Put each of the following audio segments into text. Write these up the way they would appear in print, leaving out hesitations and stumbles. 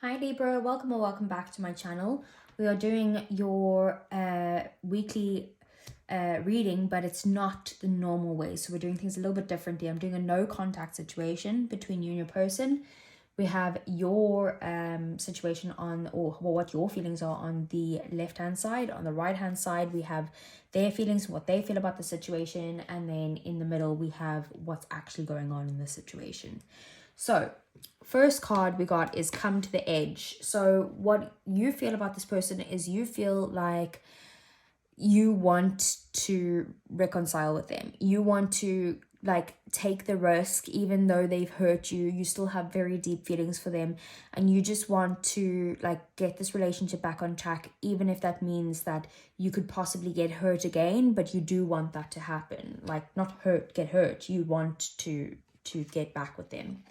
Hi Libra, welcome or welcome back to my channel. We are doing your weekly reading, but it's not the normal way. So we're doing things a little bit differently. I'm doing a no contact situation between you and your person. We have your situation on, or well, what your feelings are on the left hand side. On the right hand side, we have their feelings, what they feel about the situation. And then in the middle, we have what's actually going on in the situation. So first card we got is come to the edge. So what you feel about this person is you feel like you want to reconcile with them. You want to like take the risk, even though they've hurt you. You still have very deep feelings for them, and you just want to like get this relationship back on track, even if that means that you could possibly get hurt again. But you do want that to happen, like not get hurt. You want to get back with them.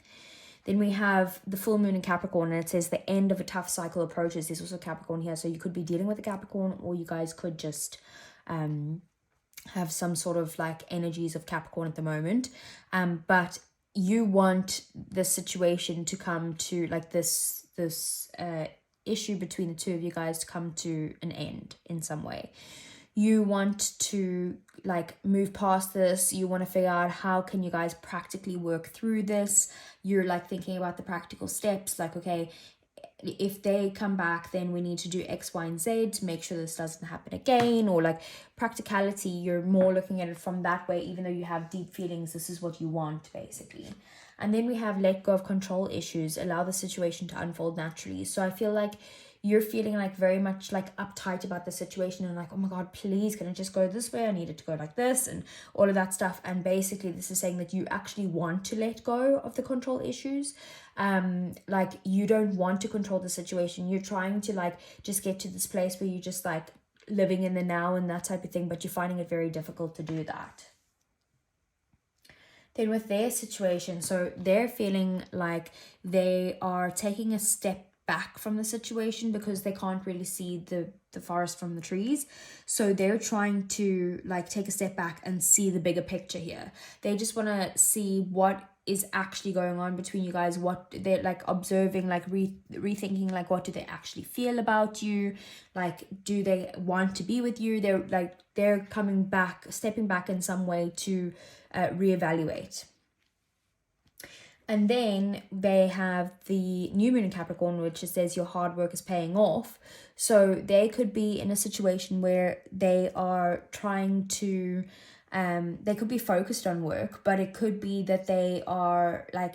Then we have the full moon in Capricorn, and it says the end of a tough cycle approaches. There's also Capricorn here, so you could be dealing with a Capricorn, or you guys could just have some sort of like energies of Capricorn at the moment. But you want the situation to come to like this issue between the two of you guys to come to an end in some way. You want to like move past this. You want to figure out how can you guys practically work through this. You're like thinking about the practical steps, like, okay, if they come back, then we need to do X, Y, and Z to make sure this doesn't happen again. Or like practicality, you're more looking at it from that way. Even though you have deep feelings, this is what you want basically. And then we have let go of control issues, allow the situation to unfold naturally. So I feel like you're feeling like very much like uptight about the situation and like, oh my god, please, can it just go this way? I need it to go like this and all of that stuff. And basically this is saying that you actually want to let go of the control issues. Like you don't want to control the situation. You're trying to like just get to this place where you just like living in the now and that type of thing, but you're finding it very difficult to do that. Then with their situation, so they're feeling like they are taking a step back from the situation because they can't really see the forest from the trees. So they're trying to like take a step back and see the bigger picture here. They just want to see what is actually going on between you guys, what they're like observing, like rethinking, like what do they actually feel about you, like do they want to be with you. They're coming back, stepping back in some way to reevaluate. And then they have the new moon in Capricorn, which says your hard work is paying off. So they could be in a situation where they are trying to, they could be focused on work, but it could be that they are like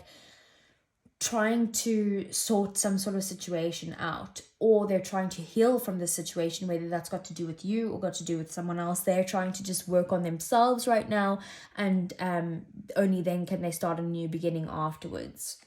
trying to sort some sort of situation out, or they're trying to heal from the situation, whether that's got to do with you or got to do with someone else. They're trying to just work on themselves right now, and only then can they start a new beginning afterwards.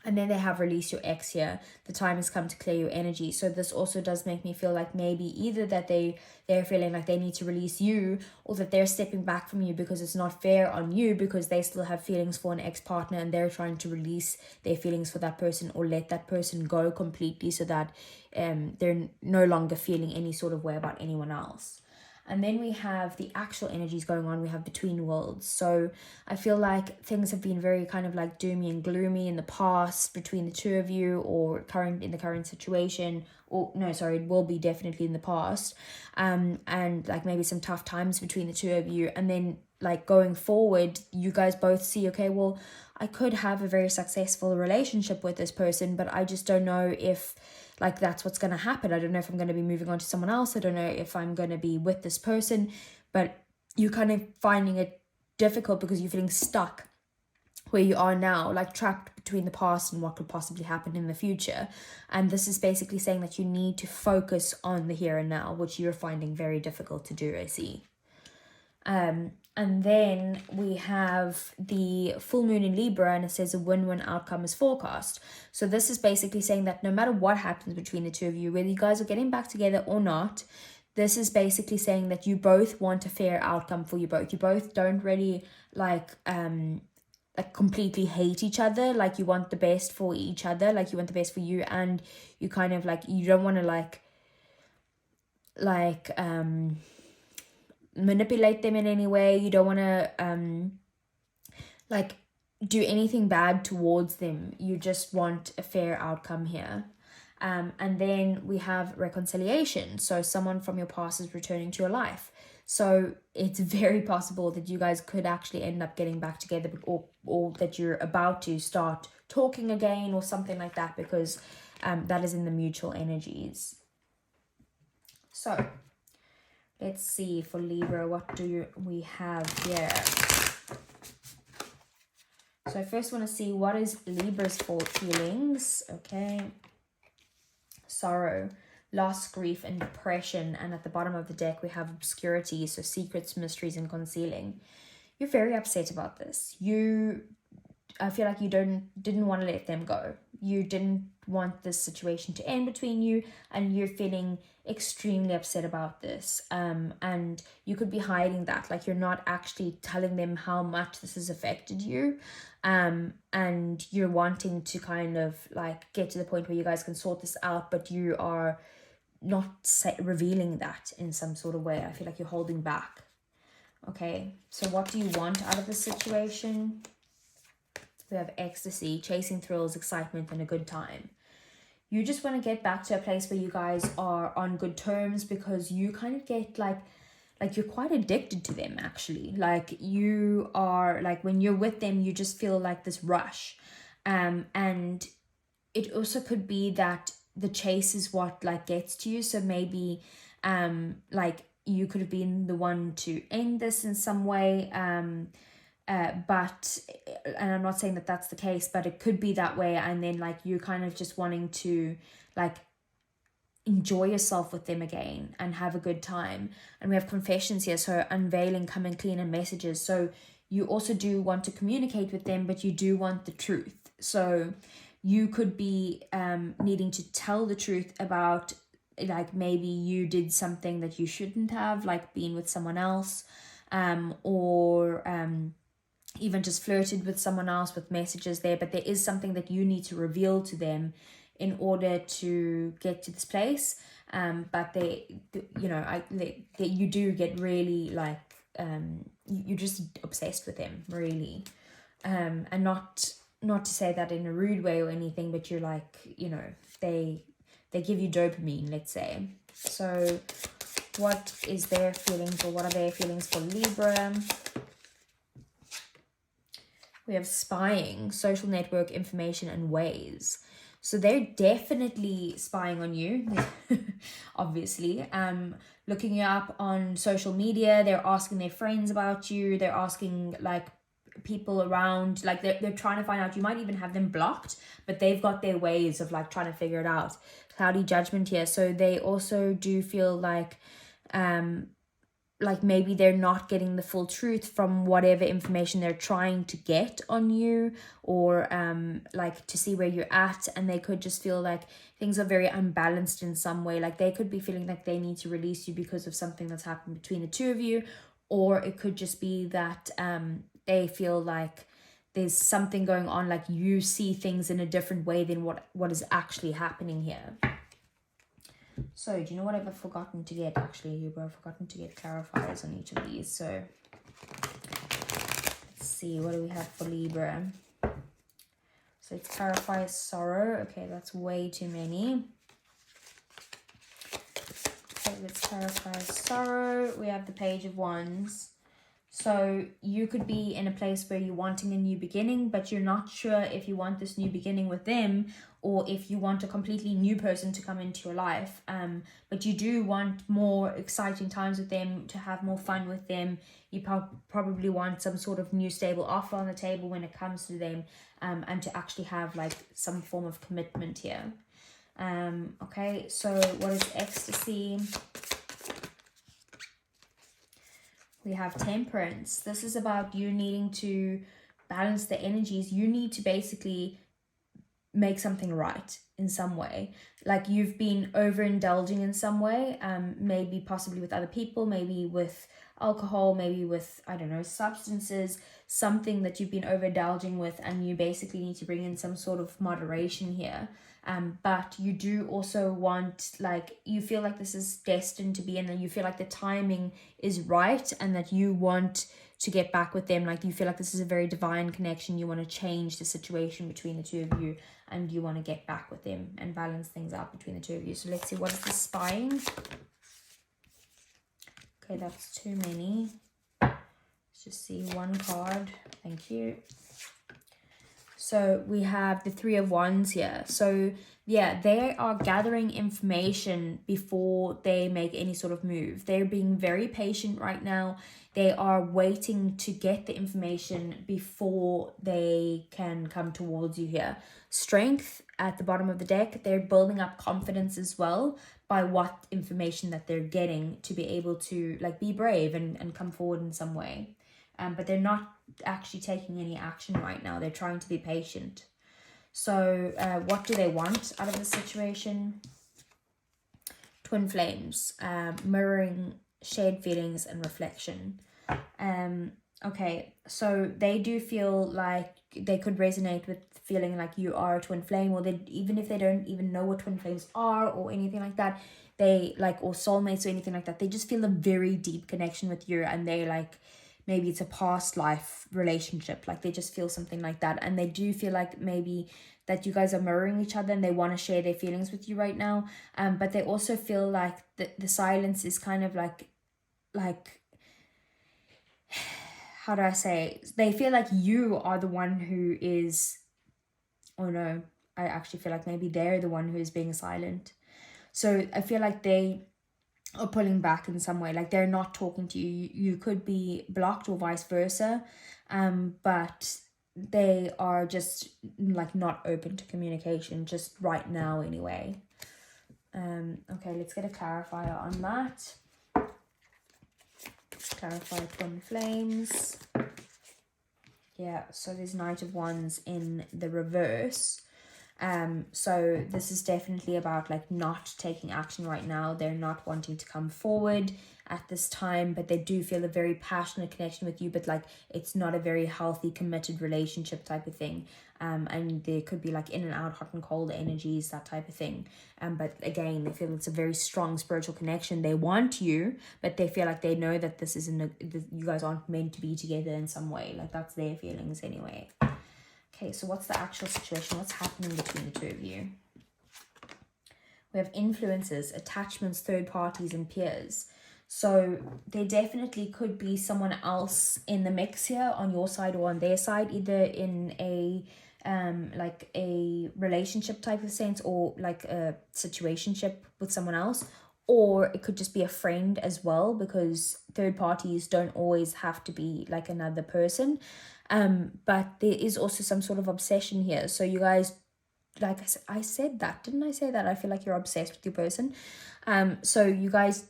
And then they have release your ex here. The time has come to clear your energy. So this also does make me feel like maybe either that they're feeling like they need to release you, or that they're stepping back from you because it's not fair on you, because they still have feelings for an ex-partner and they're trying to release their feelings for that person or let that person go completely, so that they're no longer feeling any sort of way about anyone else. And then we have the actual energies going on. We have between worlds. So I feel like things have been very kind of like doomy and gloomy in the past between the two of you, or in the current situation. Or no, sorry, it will be definitely in the past. And like maybe some tough times between the two of you. And then like going forward, you guys both see, okay, well, I could have a very successful relationship with this person, but I just don't know if like that's what's going to happen. I don't know if I'm going to be moving on to someone else. I don't know if I'm going to be with this person. But you're kind of finding it difficult because you're feeling stuck where you are now, like trapped between the past and what could possibly happen in the future. And this is basically saying that you need to focus on the here and now, which you're finding very difficult to do, I see. And then we have the full moon in Libra, and it says a win-win outcome is forecast. So this is basically saying that no matter what happens between the two of you, whether you guys are getting back together or not, this is basically saying that you both want a fair outcome for you both. You both don't really like completely hate each other. Like you want the best for each other. Like you want the best for you, and you kind of like, you don't want to manipulate them in any way. You don't want to do anything bad towards them. You just want a fair outcome here. And then we have reconciliation. So someone from your past is returning to your life. So it's very possible that you guys could actually end up getting back together, or that you're about to start talking again or something like that, because that is in the mutual energies. So let's see for Libra, what do we have here? So I first want to see what is Libra's feelings. Okay. Sorrow, loss, grief, and depression. And at the bottom of the deck, we have obscurity. So secrets, mysteries, and concealing. You're very upset about this. I feel like you didn't want to let them go. You didn't want this situation to end between you, and you're feeling extremely upset about this. And you could be hiding that, like you're not actually telling them how much this has affected you. And you're wanting to kind of like get to the point where you guys can sort this out, but you are not revealing that in some sort of way. I feel like you're holding back. Okay, so what do you want out of this situation? We have ecstasy, chasing thrills, excitement, and a good time. You just want to get back to a place where you guys are on good terms, because you kind of get like you're quite addicted to them, actually. Like you are, like when you're with them, you just feel like this rush. And it also could be that the chase is what like gets to you. So maybe like you could have been the one to end this in some way. But, and I'm not saying that that's the case, but it could be that way. And then like you're kind of just wanting to like enjoy yourself with them again and have a good time. And we have confessions here, so unveiling, coming clean, and messages. So you also do want to communicate with them, but you do want the truth. So you could be needing to tell the truth about like maybe you did something that you shouldn't have, like being with someone else, or even just flirted with someone else with messages there. But there is something that you need to reveal to them in order to get to this place. But you do get really like you're just obsessed with them, really. And not to say that in a rude way or anything, but you're like, they give you dopamine, let's say. So what is their feelings, or what are their feelings for Libra? We have spying, social network, information, and ways. So they're definitely spying on you, obviously. Looking you up on social media, they're asking their friends about you. They're asking like people around, like they're trying to find out. You might even have them blocked, but they've got their ways of like trying to figure it out. Cloudy judgment here. So they also do feel like maybe they're not getting the full truth from whatever information they're trying to get on you, or like to see where you're at. And they could just feel like things are very unbalanced in some way. Like they could be feeling like they need to release you because of something that's happened between the two of you, or it could just be that they feel like there's something going on, like you see things in a different way than what is actually happening here. So, do you know what I've forgotten to get, actually, Libra? I've forgotten to get clarifiers on each of these. So, let's see. What do we have for Libra? So, it's clarify sorrow. Okay, that's way too many. Okay, let's clarify sorrow. We have the Page of Wands. So, you could be in a place where you're wanting a new beginning, but you're not sure if you want this new beginning with them, or if you want a completely new person to come into your life. But you do want more exciting times with them, to have more fun with them. You probably want some sort of new stable offer on the table when it comes to them, and to actually have like some form of commitment here. Okay, so what is ecstasy? We have temperance. This is about you needing to balance the energies. You need to basically make something right in some way. Like you've been overindulging in some way, maybe possibly with other people, maybe with alcohol, maybe with, I don't know, substances, something that you've been overindulging with, and you basically need to bring in some sort of moderation here. But you do also want, like, you feel like this is destined to be, and then you feel like the timing is right, and that you want to get back with them. Like you feel like this is a very divine connection. You want to change the situation between the two of you, and you want to get back with them and balance things out between the two of you. So let's see, what is the spying? Okay, that's too many. Let's just see one card. Thank you. So we have the Three of Wands here. So yeah, they are gathering information before they make any sort of move. They're being very patient right now. They are waiting to get the information before they can come towards you here. Strength at the bottom of the deck. They're building up confidence as well by what information that they're getting, to be able to like be brave and come forward in some way. But they're not actually taking any action right now. They're trying to be patient. So what do they want out of the situation? Twin flames, mirroring, shared feelings and reflection. Okay, so they do feel like they could resonate with feeling like you are a twin flame, or they, even if they don't even know what twin flames are or anything like that, they like, or soulmates or anything like that, they just feel a very deep connection with you, and they like, maybe it's a past life relationship, like they just feel something like that. And they do feel like maybe that you guys are mirroring each other and they want to share their feelings with you right now. But they also feel like the silence is kind of like how do I say, they feel like you are the one who is, oh no, I actually feel like maybe they're the one who is being silent. So I feel like they are pulling back in some way, like they're not talking to you. You could be blocked or vice versa, but they are just like not open to communication just right now anyway. Okay, let's get a clarifier on that. Clarify twin flames. Yeah, so there's Knight of Wands in the reverse. So this is definitely about like not taking action right now. They're not wanting to come forward at this time, but they do feel a very passionate connection with you, but like it's not a very healthy committed relationship type of thing. And there could be like in and out, hot and cold energies, that type of thing. But again, they feel it's a very strong spiritual connection. They want you, but they feel like they know that this isn't you guys aren't meant to be together in some way. Like that's their feelings anyway. Okay, so what's the actual situation? What's happening between the two of you? We have influences, attachments, third parties, and peers. So there definitely could be someone else in the mix here on your side or on their side, either in a like a relationship type of sense, or like a situationship with someone else, or it could just be a friend as well, because third parties don't always have to be like another person. But there is also some sort of obsession here. So you guys, like I said that, didn't I say that? I feel like you're obsessed with your person. So you guys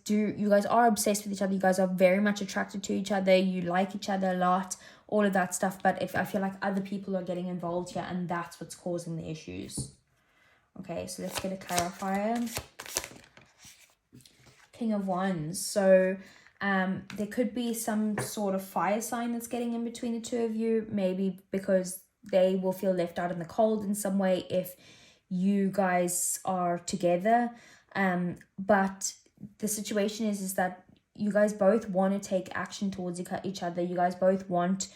are obsessed with each other. You guys are very much attracted to each other. You like each other a lot, all of that stuff. But if I feel like other people are getting involved here, and that's what's causing the issues. Okay, so let's get a clarifier. King of Wands. So there could be some sort of fire sign that's getting in between the two of you, maybe because they will feel left out in the cold in some way if you guys are together. But the situation is that you guys both want to take action towards each other. You guys both want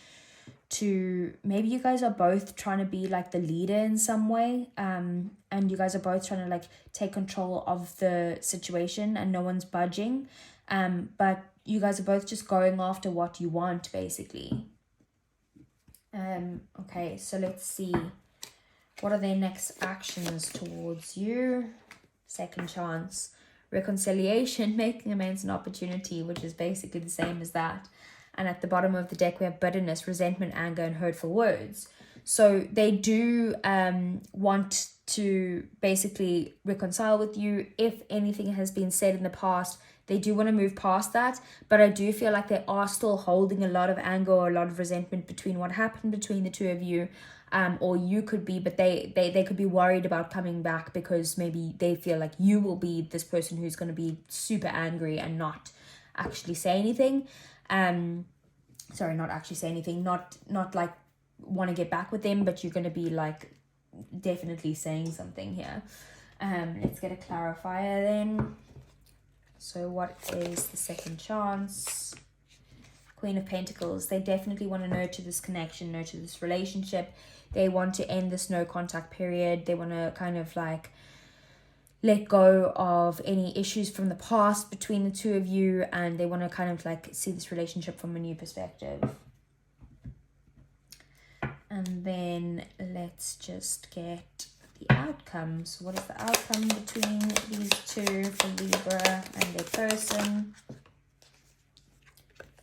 to, maybe you guys are both trying to be like the leader in some way, and you guys are both trying to like take control of the situation, and no one's budging, but you guys are both just going after what you want, basically. Okay, so let's see, what are their next actions towards you? Second chance, reconciliation, making amends, and opportunity, which is basically the same as that. And at the bottom of the deck we have bitterness, resentment, anger, and hurtful words. So they do want to basically reconcile with you. If anything has been said in the past, they do want to move past that, but I do feel like they are still holding a lot of anger or a lot of resentment between what happened between the two of you, or you could be, but they could be worried about coming back, because maybe they feel like you will be this person who's going to be super angry and not actually say anything. Sorry, not actually say anything, not like want to get back with them, but you're going to be like definitely saying something here. Let's get a clarifier then. So what is the second chance? Queen of Pentacles. They definitely want to nurture this connection, nurture this relationship. They want to end this no contact period. They want to kind of like let go of any issues from the past between the two of you, and they want to kind of like see this relationship from a new perspective. And then let's just get the outcomes. What is the outcome between these two for Libra and their person?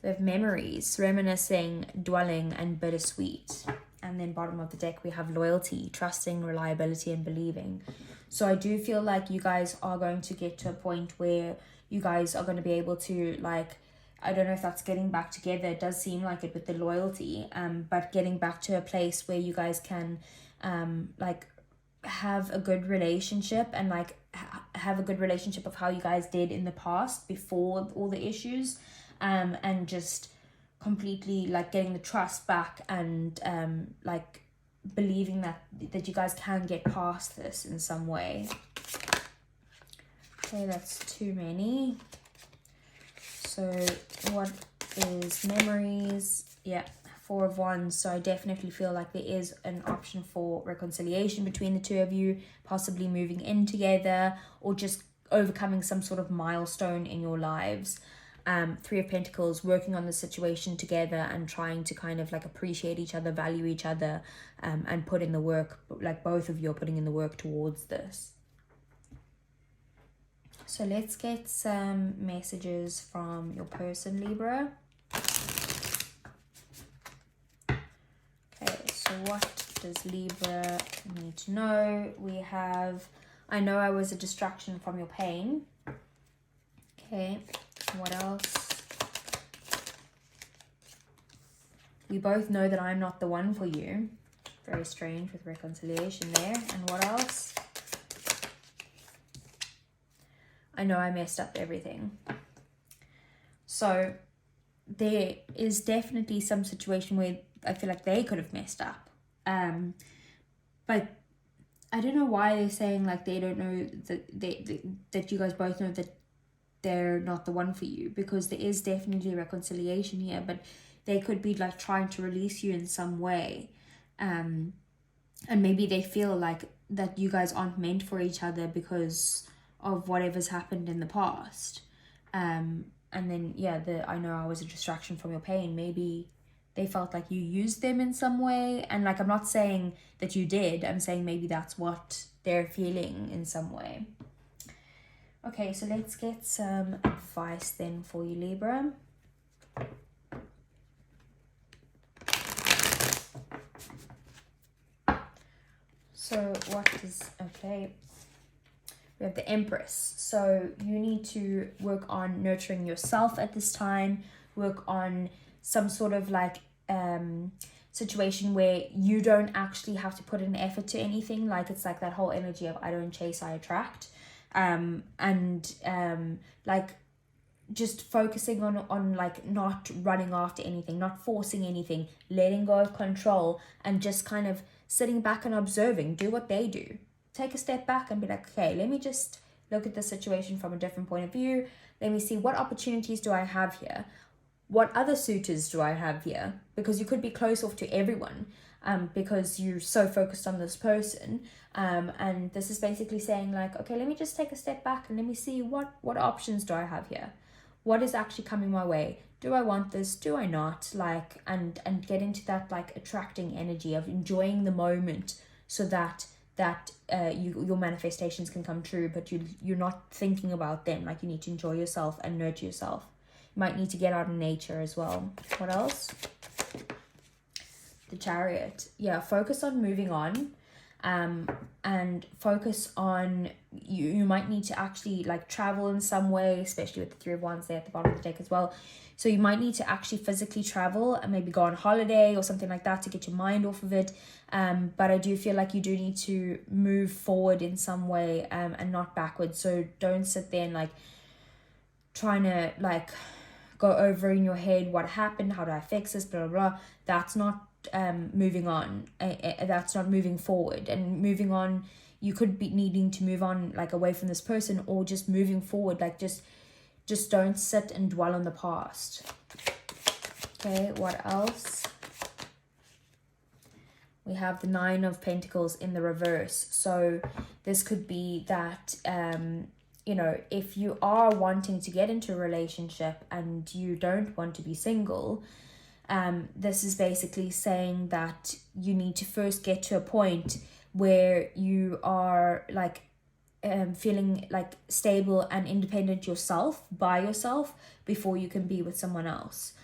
We have memories, reminiscing, dwelling, and bittersweet. And then bottom of the deck, we have loyalty, trusting, reliability, and believing. So I do feel like you guys are going to get to a point where you guys are going to be able to, like, I don't know if that's getting back together. It does seem like it with the loyalty, but getting back to a place where you guys can like have a good relationship, and like have a good relationship of how you guys did in the past before all the issues, and just completely like getting the trust back, and like believing that you guys can get past this in some way. Okay, that's too many. So what is memories? Yeah, 4 of Wands. So I definitely feel like there is an option for reconciliation between the two of you, possibly moving in together, or just overcoming some sort of milestone in your lives. 3 of Pentacles, working on the situation together and trying to kind of like appreciate each other, value each other, and put in the work, like both of you are putting in the work towards this. So let's get some messages from your person, Libra. Okay, so what does Libra need to know? We have, I know I was a distraction from your pain. Okay, what else? We both know that I'm not the one for you. Very strange with reconciliation there. And what else? I know I messed up everything. So there is definitely some situation where I feel like they could have messed up. But I don't know why they're saying like they don't know that you guys both know that they're not the one for you, because there is definitely reconciliation here, but they could be like trying to release you in some way. And maybe they feel like that you guys aren't meant for each other because of whatever's happened in the past. And then yeah, I know I was a distraction from your pain. Maybe they felt like you used them in some way, and like I'm not saying that you did, I'm saying maybe that's what they're feeling in some way. Okay, so let's get some advice then for you, Libra. So what is, okay, we have the Empress. So you need to work on nurturing yourself at this time, work on some sort of like situation where you don't actually have to put an effort to anything. Like it's like that whole energy of I don't chase, I attract. Like just focusing on like not running after anything, not forcing anything, letting go of control, and just kind of sitting back and observing. Do what they do. Take a step back and be like, okay, let me just look at the situation from a different point of view. Let me see, what opportunities do I have here? What other suitors do I have here? Because you could be close off to everyone because you're so focused on this person. And this is basically saying like, okay, let me just take a step back and let me see what options do I have here? What is actually coming my way? Do I want this? Do I not? Like, and get into that like attracting energy of enjoying the moment, so that your manifestations can come true, but you're not thinking about them. Like you need to enjoy yourself and nurture yourself. You might need to get out in nature as well. What else? The Chariot. Yeah, focus on moving on. And focus on, you might need to actually like travel in some way, especially with the 3 of Wands there at the bottom of the deck as well. So you might need to actually physically travel and maybe go on holiday or something like that to get your mind off of it. But I do feel like you do need to move forward in some way, and not backwards. So don't sit there and like trying to like go over in your head what happened, how do I fix this, blah blah blah. That's not moving on. That's not moving forward. And moving on, you could be needing to move on like away from this person, or just moving forward. Like just don't sit and dwell on the past. Okay, what else? We have the Nine of Pentacles in the reverse. So this could be that, you know, if you are wanting to get into a relationship and you don't want to be single, this is basically saying that you need to first get to a point where you are like feeling like stable and independent yourself, by yourself, before you can be with someone else.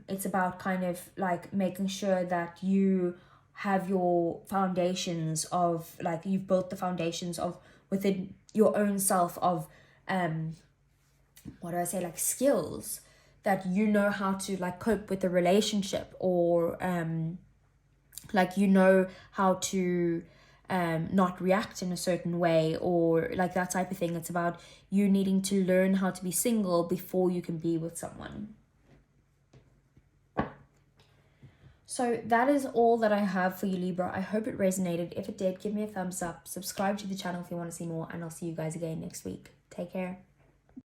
It's about kind of like making sure that you have your foundations of like, you've built the foundations of within your own self of what do I say, like skills that you know how to like cope with the relationship, or like you know how to not react in a certain way, or like that type of thing. It's about you needing to learn how to be single before you can be with someone. So that is all that I have for you, Libra. I hope it resonated. If it did, give me a thumbs up. Subscribe to the channel if you want to see more, and I'll see you guys again next week. Take care.